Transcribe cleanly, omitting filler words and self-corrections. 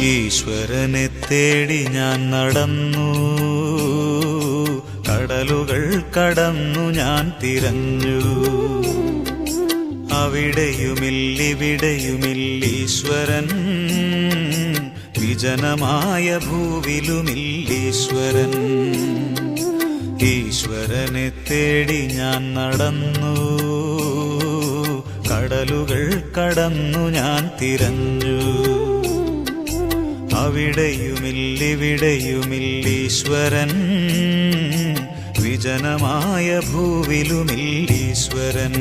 ഈശ്വരനെ തേടി ഞാൻ നടന്നു, കടലുകൾ കടന്നു ഞാൻ തിരഞ്ഞു. അവിടെയുമില്ലിവിടെയുമില്ലീശ്വരൻ, വിജനമായ ഭൂവിലുമില്ലീശ്വരൻ. ഈശ്വരനെ തേടി ഞാൻ നടന്നു, കടലുകൾ കടന്നു ഞാൻ തിരഞ്ഞു. അവിടെയുമില്ലിവിടെയുമില്ലീശ്വരൻ, വിജനമായ ഭൂവിലുമില്ലീശ്വരൻ.